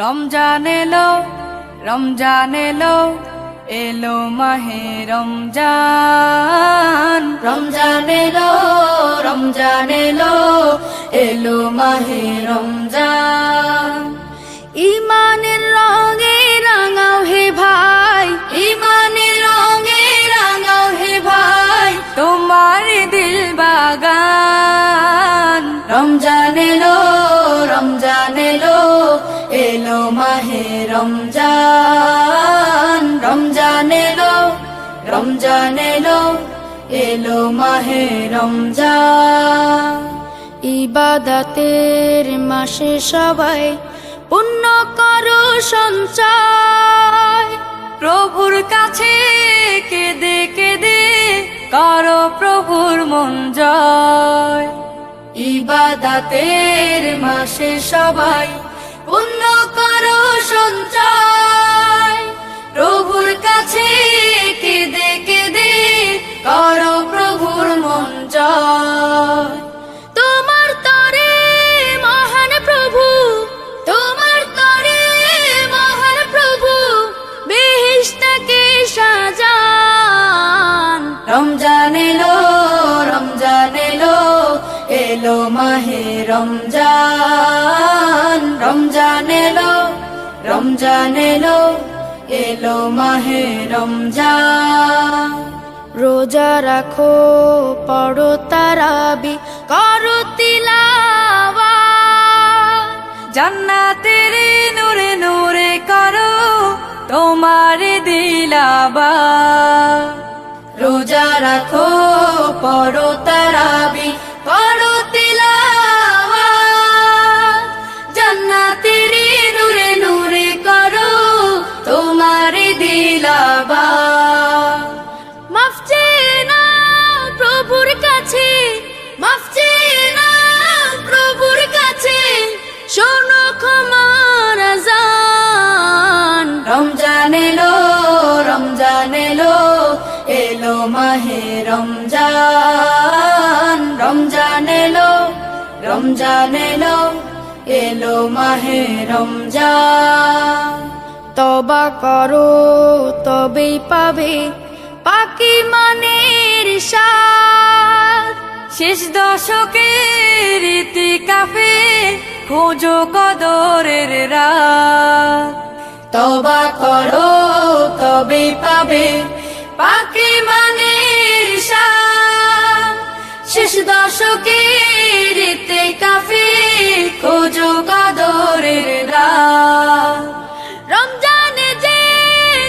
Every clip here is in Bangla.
রমজান এলো, রমজান এলো, এলো মাহে রমজান। রমজান এলো, রমজান এলো, এলো মাহে রমজান। ইমানের রঙে রাঙাও হে ভাই, ইমানের রঙে রাঙাও হে ভাই, তোমার দিল বাগান। রমজান এলো, রমজান এলো, এলো মাহে রমজান। রমজান এলো, রমজান এলো, এলো মাহে রমজান। ইবাদতের মাসে সবাই পুণ্য করো সঞ্চয়, প্রভুর কাছে কেঁদে কেঁদে করো প্রভুর মন জয়। ইবাদতের মাসে সবাই পুণ্য করো সঞ্চয়, প্রভুর কাছে কেঁদে কেঁদে করো প্রভুর মন জয়। তোমার তরে মহান প্রভু, তোমার তরে মহান প্রভু, বেহেশতকে সাজান। রমজান এলো, রমজান এলো, এলো মাহে রমজান। রমজান এলো, রমজান এলো, এলো মাহে রমজান। রোজা রাখো, পড়ো তারাবি, করো তিলাওয়াত, জান্নাতের নূরে নূরে করো তোমার দিলাবাত। রোজা রাখো, পড়ো তারাবি, করো তিলাওয়াত, জান্নাতের নূরে নূরে করো তোমার দিলাবাত। মাফ চেয়ে নাও প্রভুর কাছে, মাফ চেয়ে নাও প্রভুর কাছে, শোনো ক্ষমার আযান। রমজান এলো, রমজান এলো, এলো মাহে রমজান। রমজান এলো, রমজান এলো, এলো মাহে রমজান। তওবা করো তবেই পাবে পাকি মানের স্বাদ, শেষ দশকের ইতিকাফে খোঁজো কদরের রাত। তওবা করো তবেই পাবে পাকি মানের স্বাদ, শেষ দশকের ইতিকাফে খোঁজো কদরের রাত। রমজানে যে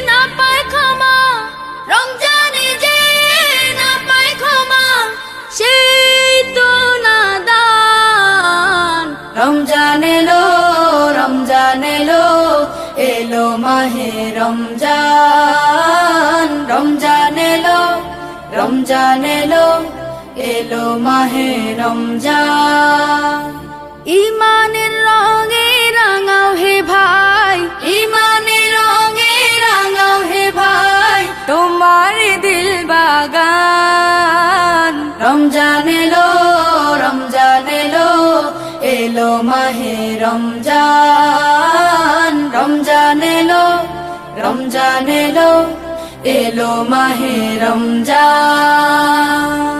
না পায় ক্ষমা, রমজানে যে না পায় ক্ষমা, সেই তো নাদান। রমজান এলো, রমজান এলো, এলো মাহে রমজান। রমজান এলো, রমজান এলো, এলো মাহে রমজান। ইমানের রঙে রাঙাও হে ভাই, ইমানের রঙে রাঙাও হে ভাই, তোমার দিল বাগান। রমজান এলো, রমজান এলো, এলো মাহে রমজান। রমজান এলো, রমজান এলো, এলো মাহে রমজান।